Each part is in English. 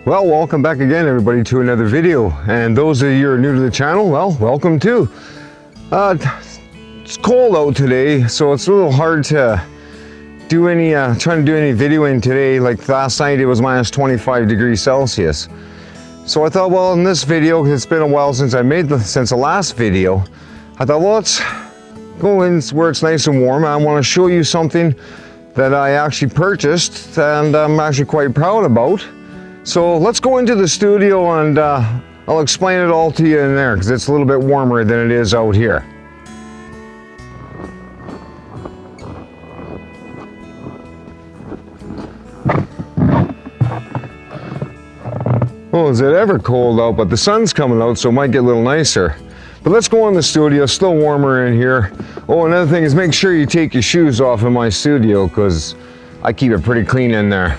Well, welcome back again, everybody, to another video. And those of you who are new to the channel, well, welcome too. It's cold out today, so it's a little hard to do any, trying to do any videoing today. Like last night, it was minus 25 degrees Celsius. So I thought, well, in this video, it's been a while since I made since the last video. I thought, well, let's go in where it's nice and warm. I want to show you something that I actually purchased and I'm actually quite proud about. So let's go into the studio and I'll explain it all to you in there because it's a little bit warmer than it is out here. Well, is it ever cold out, but the sun's coming out, so it might get a little nicer. But let's go in the studio, it's still warmer in here. Oh, another thing is make sure you take your shoes off in my studio because I keep it pretty clean in there.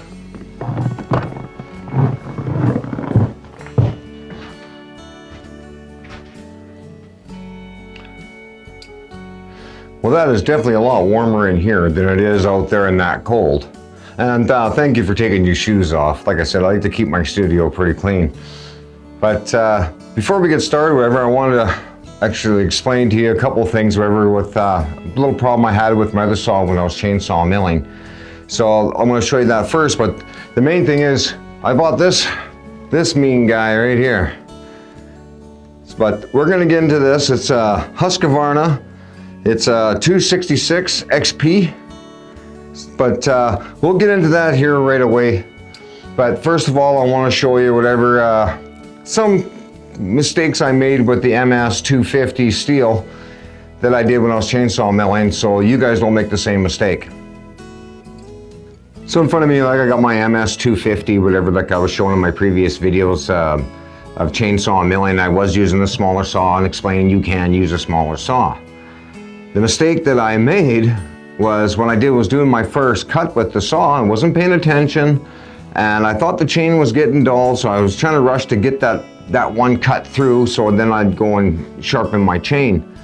Well, that is definitely a lot warmer in here than it is out there in that cold. And thank you for taking your shoes off. Like I said, I like to keep my studio pretty clean. But before we get started, whatever, I wanted to actually explain to you a couple of things, whatever, with a little problem I had with my other saw when I was chainsaw milling. So I'm going to show you that first, but the main thing is I bought this mean guy right here. But we're going to get into this. It's a Husqvarna. It's a 266XP, but we'll get into that here right away. But first of all, I want to show you whatever some mistakes I made with the MS250 Stihl that I did when I was chainsaw milling, so you guys don't make the same mistake. So in front of me, like, I got my MS250, whatever, like I was showing in my previous videos of chainsaw milling. I was using the smaller saw and explaining you can use a smaller saw. The mistake that I made was when I was doing my first cut with the saw, I wasn't paying attention, and I thought the chain was getting dull, so I was trying to rush to get that one cut through, so then I'd go and sharpen my chain.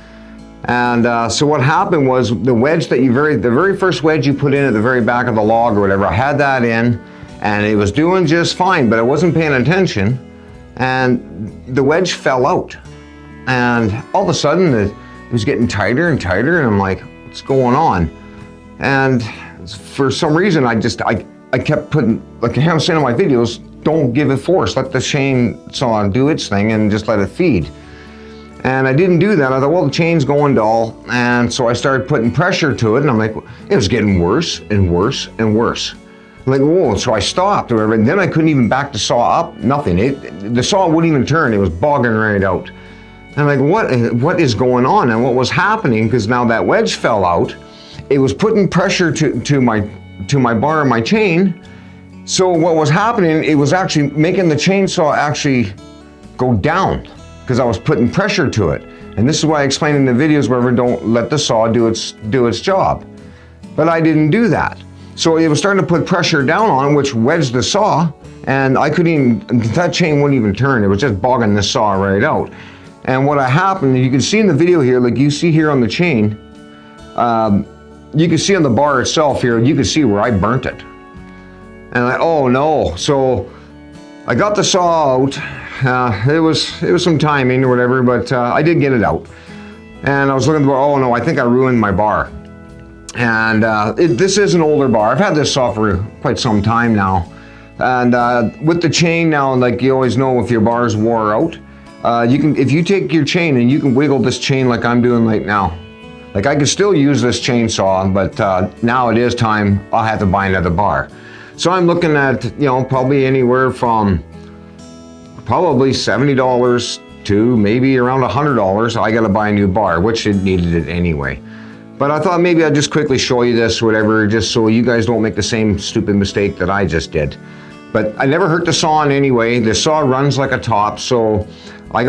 And so what happened was the wedge that the very first wedge you put in at the very back of the log or whatever, I had that in, and it was doing just fine, but I wasn't paying attention, and the wedge fell out. And all of a sudden, it was getting tighter and tighter, and I'm like, what's going on? And for some reason, I kept putting, like I'm saying in my videos, don't give it force. Let the chainsaw do its thing and just let it feed. And I didn't do that. I thought, well, the chain's going dull. And so I started putting pressure to it, and I'm like, it was getting worse and worse and worse. I'm like, whoa, so I stopped or whatever, and then I couldn't even back the saw up, nothing. The saw wouldn't even turn, it was bogging right out. And I'm like, what is going on? And what was happening, because now that wedge fell out, it was putting pressure to my bar and my chain. So what was happening, it was actually making the chainsaw actually go down because I was putting pressure to it. And this is why I explain in the videos wherever, don't let the saw do its job. But I didn't do that. So it was starting to put pressure down on it, which wedged the saw, and I couldn't even, that chain wouldn't even turn. It was just bogging the saw right out. And what happened, you can see in the video here, like you see here on the chain, you can see on the bar itself here, you can see where I burnt it. And oh no, so I got the saw out. It was some timing or whatever, but I did get it out. And I was looking at the bar, oh no, I think I ruined my bar. And this is an older bar. I've had this saw for quite some time now. And with the chain now, like you always know if your bar's wore out, if you take your chain and you can wiggle this chain like I'm doing right now. Like I could still use this chainsaw, but now it is time I'll have to buy another bar. So I'm looking at, probably anywhere from probably $70 to maybe around $100. I gotta buy a new bar, which it needed it anyway. But I thought maybe I'd just quickly show you this, whatever, just so you guys don't make the same stupid mistake that I just did. But I never hurt the saw in any way. The saw runs like a top, so I'm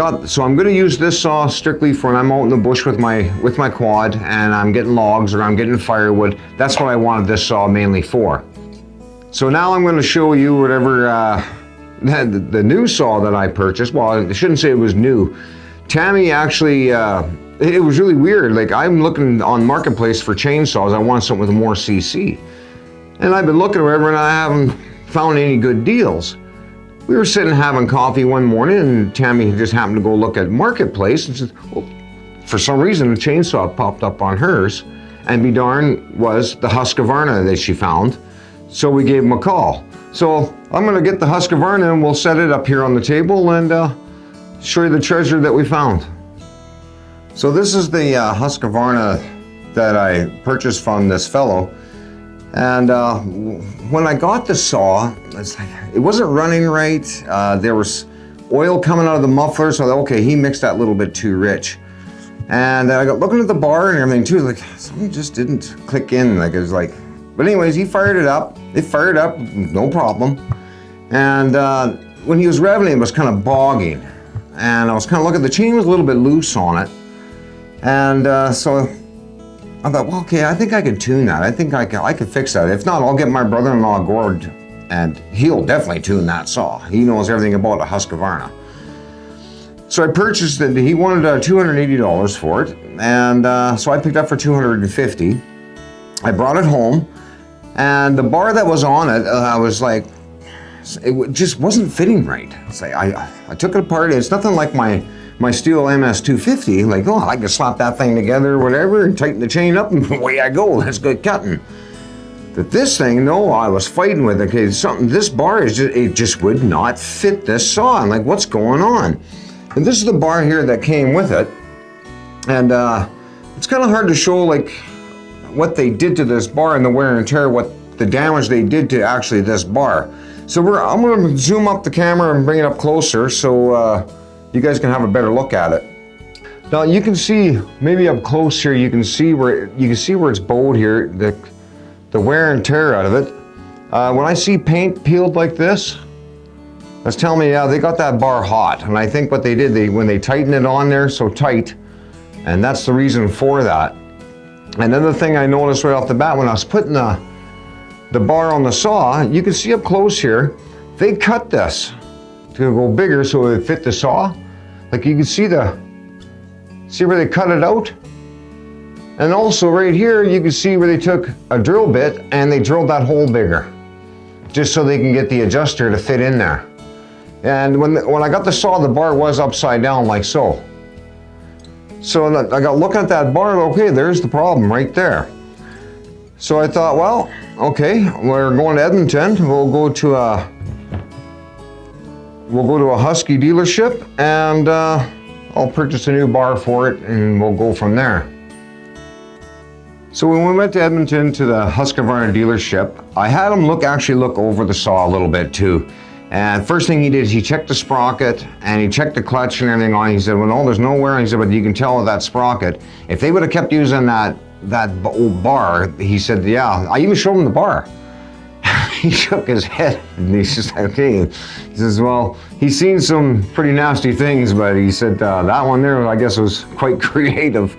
going to use this saw strictly for when I'm out in the bush with my quad and I'm getting logs or I'm getting firewood. That's what I wanted this saw mainly for. So now I'm going to show you whatever the new saw that I purchased. Well, I shouldn't say it was new. Tammy actually, it was really weird. Like I'm looking on Marketplace for chainsaws. I want something with more CC. And I've been looking wherever and I haven't found any good deals. we were sitting having coffee one morning, and Tammy just happened to go look at Marketplace, and said, well, for some reason, the chainsaw popped up on hers, and be darned was the Husqvarna that she found. So we gave him a call. So I'm gonna get the Husqvarna and we'll set it up here on the table and show you the treasure that we found. So this is the Husqvarna that I purchased from this fellow. And when I got the saw, it wasn't running right. There was oil coming out of the muffler, so okay, he mixed that a little bit too rich. And I got looking at the bar and everything too, like something just didn't click in, like it was like, but anyways, he fired it up. It fired up, no problem. And when he was revving, it was kind of bogging. And I was kind of looking, the chain was a little bit loose on it. And so I thought, well, okay, I think I could tune that. I think I could fix that. If not, I'll get my brother-in-law Gord, and he'll definitely tune that saw. He knows everything about a Husqvarna. So I purchased it. He wanted $280 for it, and so I picked it up for $250. I brought it home, and the bar that was on it, I was like, it just wasn't fitting right. It's like I took it apart. It's nothing like my Stihl MS250. Like, oh, I could slap that thing together or whatever and tighten the chain up, and away I go. Let's go cutting. But this thing, no, I was fighting with it. Okay, something. This bar is it just would not fit this saw. I'm like, what's going on? And this is the bar here that came with it, and it's kind of hard to show like what they did to this bar and the wear and tear, what the damage they did to actually this bar. So I'm going to zoom up the camera and bring it up closer so you guys can have a better look at it. Now you can see, maybe up close here, you can see where it's bowed here, the wear and tear out of it. When I see paint peeled like this, that's telling me, yeah, they got that bar hot. And I think what they did, when they tightened it on there so tight, and that's the reason for that. Another thing I noticed right off the bat, when I was putting the bar on the saw, you can see up close here, they cut this to go bigger so it fit the saw. Like you can see where they cut it out? And also right here, you can see where they took a drill bit and they drilled that hole bigger, just so they can get the adjuster to fit in there. And when I got the saw, the bar was upside down like so. So I got looking at that bar, okay, there's the problem right there. So I thought, well, okay, we're going to Edmonton. We'll go to a Husky dealership, and I'll purchase a new bar for it, and we'll go from there. So when we went to Edmonton to the Husqvarna dealership, I had him actually look over the saw a little bit too. And first thing he did is he checked the sprocket and he checked the clutch and everything on. He said, well, no, there's no wear. He said, but you can tell with that sprocket, if they would have kept using that old bar, he said, yeah, I even showed him the bar. He shook his head and he's just like, okay. He says, well, he's seen some pretty nasty things, but he said that one there, I guess, was quite creative.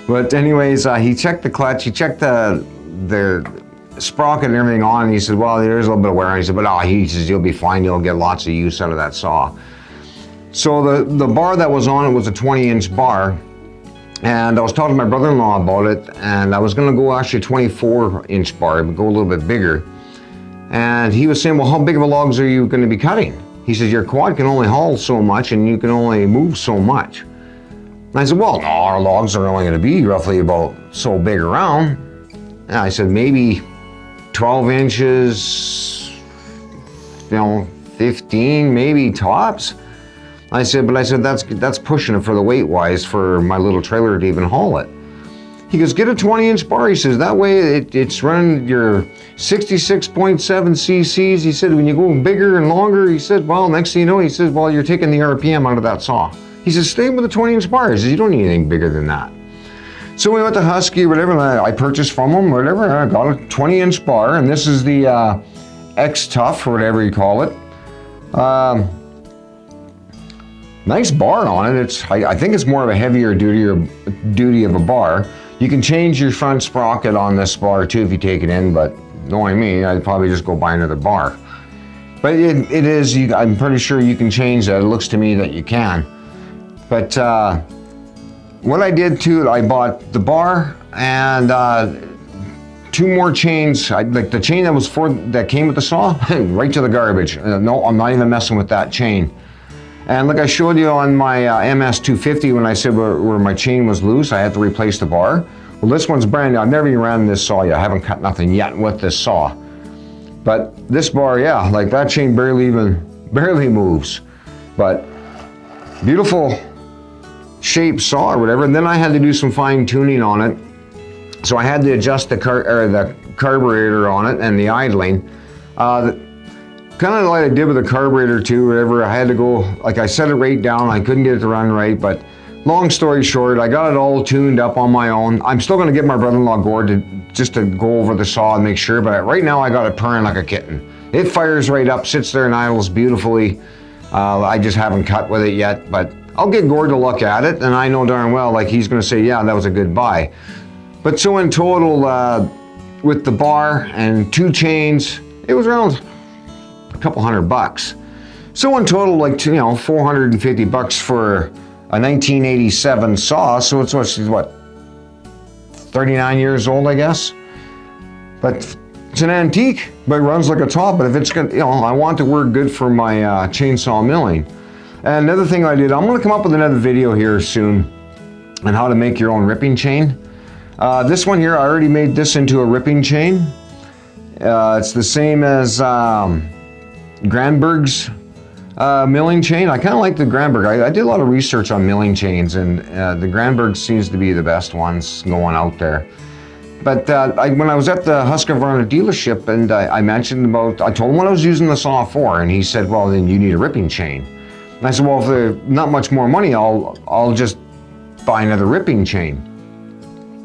But anyways, he checked the clutch, he checked the sprocket and everything on, and he said, well, there's a little bit of wear. And he said, but he says, you'll be fine, you'll get lots of use out of that saw. So the bar that was on it was a 20-inch bar. And I was talking to my brother-in-law about it, and I was gonna go actually 24-inch bar, but go a little bit bigger. And he was saying, well, how big of a logs are you gonna be cutting? He says, your quad can only haul so much and you can only move so much. And I said, well, no, our logs are only gonna be roughly about so big around. And I said, maybe 12 inches, 15 maybe tops. I said, that's pushing it for the weight wise for my little trailer to even haul it. He goes, get a 20-inch bar. He says, that way it's running your 66.7 cc's. He said, when you go bigger and longer, he said, well, next thing you know, he says, well, you're taking the RPM out of that saw. He says, stay with a 20-inch bar. He says, you don't need anything bigger than that. So we went to Husky, whatever, and I purchased from him, whatever. I got a 20-inch bar, and this is the X-Tough, or whatever you call it. Nice bar on it. I think it's more of a heavier duty of a bar. You can change your front sprocket on this bar too if you take it in, but knowing me, I'd probably just go buy another bar. But it is, I'm pretty sure you can change that. It looks to me that you can. But what I did too, I bought the bar and 2 more chains, like the chain that came with the saw, right to the garbage. No, I'm not even messing with that chain. And like I showed you on my MS250 when I said where my chain was loose, I had to replace the bar. Well, this one's brand new. I've never even ran this saw yet. I haven't cut nothing yet with this saw. But this bar, yeah, like that chain barely moves. But beautiful shape saw or whatever. And then I had to do some fine tuning on it. So I had to adjust the carburetor on it and the idling. Kind of like I did with the carburetor too, whatever. I had to go, like I set it right down. I couldn't get it to run right, but long story short, I got it all tuned up on my own. I'm still gonna get my brother-in-law Gord just to go over the saw and make sure, but right now I got it purring like a kitten. It fires right up, sits there and idles beautifully. I just haven't cut with it yet, but I'll get Gord to look at it, and I know darn well, like he's gonna say, yeah, that was a good buy. But so in total, with the bar and 2 chains, it was around a couple $100. So in total, like, you know, $450 for a 1987 saw. So it's what, 39 years old, I guess. But it's an antique, but it runs like a top. But if it's gonna, you know, I want it to work good for my chainsaw milling. And another thing I did, I'm gonna come up with another video here soon on how to make your own ripping chain. This one here, I already made this into a ripping chain. It's the same as Granberg's milling chain. I kind of like the Granberg. I did a lot of research on milling chains, and the Granberg seems to be the best ones going out there. But when I was at the Husqvarna dealership, and I mentioned about, I told him what I was using the saw for, and he said, well, then you need a ripping chain. And I said, well, if there's not much more money, I'll just buy another ripping chain.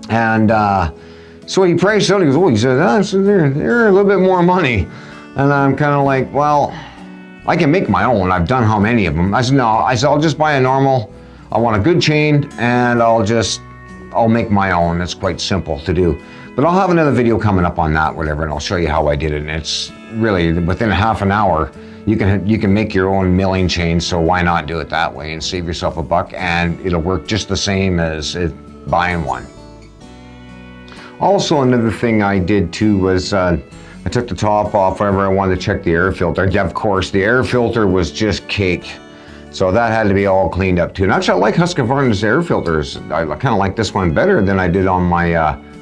And so he priced out, he goes, oh, he said, they're a little bit more money. And I'm kind of like, well, I can make my own. I've done how many of them? I said, no, I'll just buy a normal. I want a good chain, and I'll make my own. It's quite simple to do. But I'll have another video coming up on that, whatever, and I'll show you how I did it. And it's really, within a half an hour, you can make your own milling chain, so why not do it that way and save yourself $1, and it'll work just the same as buying one. Also, another thing I did too was I took the top off whenever I wanted to check the air filter. Yeah, of course, the air filter was just cake. So that had to be all cleaned up too. And actually, I like Husqvarna's air filters. I kind of like this one better than I did on my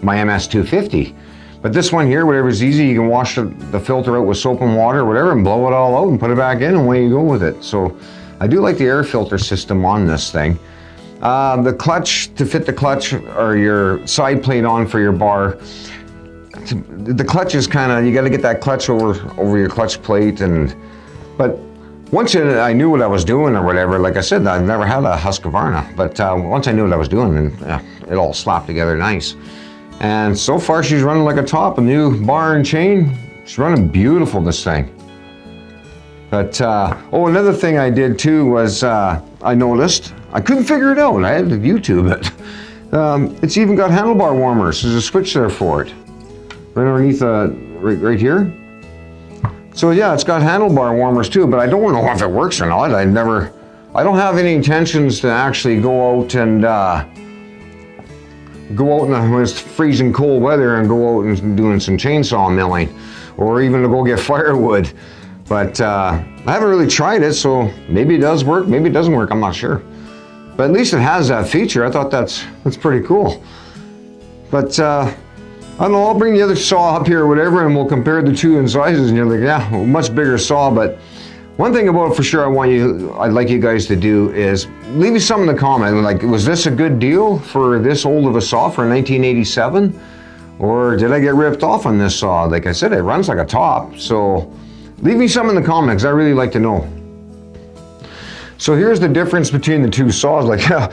MS250. But this one here, whatever's easy, you can wash the filter out with soap and water or whatever and blow it all out and put it back in, and away you go with it. So I do like the air filter system on this thing. The clutch, to fit the clutch or your side plate on for your bar, the clutch is kind of, you got to get that clutch over your clutch plate. But once I knew what I was doing or whatever, like I said, I've never had a Husqvarna, but once I knew what I was doing, and it all slapped together nice. And so far she's running like a top, a new bar and chain. She's running beautiful, this thing. But, oh, another thing I did too was I noticed, I couldn't figure it out. I had to YouTube it. It's even got handlebar warmers. There's a switch there for it. Right underneath, right here. So yeah, it's got handlebar warmers too, but I don't know if it works or not. I don't have any intentions to actually go out and when it's freezing cold weather and go out and doing some chainsaw milling, or even to go get firewood. But I haven't really tried it, so maybe it does work, maybe it doesn't work, I'm not sure. But at least it has that feature. I thought that's pretty cool. But I don't know, I'll bring the other saw up here or whatever, and we'll compare the two in sizes, and you're like, yeah, much bigger saw. But one thing about it for sure I'd like you guys to do is leave me something in the comment, like, was this a good deal for this old of a saw for 1987? Or did I get ripped off on this saw? Like I said, it runs like a top, so leave me some in the comments. I really like to know. So here's the difference between the two saws. Like, yeah,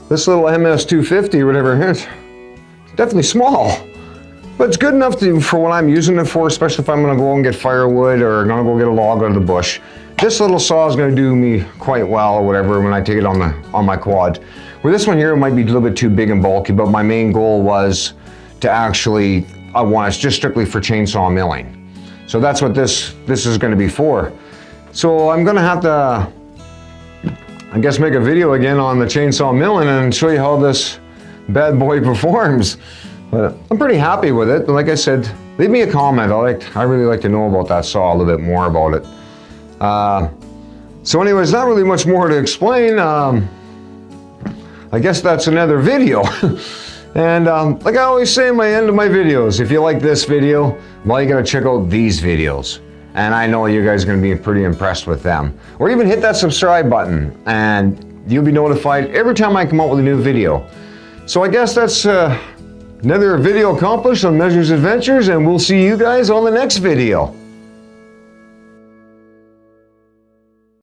this little MS250 or whatever, it's definitely small, but it's good enough for what I'm using it for, especially if I'm gonna go and get firewood or I'm gonna go get a log out of the bush. This little saw is gonna do me quite well or whatever when I take it on my quad. With this one here, it might be a little bit too big and bulky, but my main goal was to actually, I want it just strictly for chainsaw milling. So that's what this is gonna be for. So I'm gonna have to, I guess, make a video again on the chainsaw milling and show you how this bad boy performs. But I'm pretty happy with it. Like I said, leave me a comment. I really like to know about that saw a little bit more about it. So anyways, not really much more to explain. I guess that's another video. And like I always say in my end of my videos, if you like this video, well, you gotta check out these videos. And I know you guys are gonna be pretty impressed with them. Or even hit that subscribe button and you'll be notified every time I come out with a new video. So I guess that's another video accomplished on Measures Adventures, and we'll see you guys on the next video.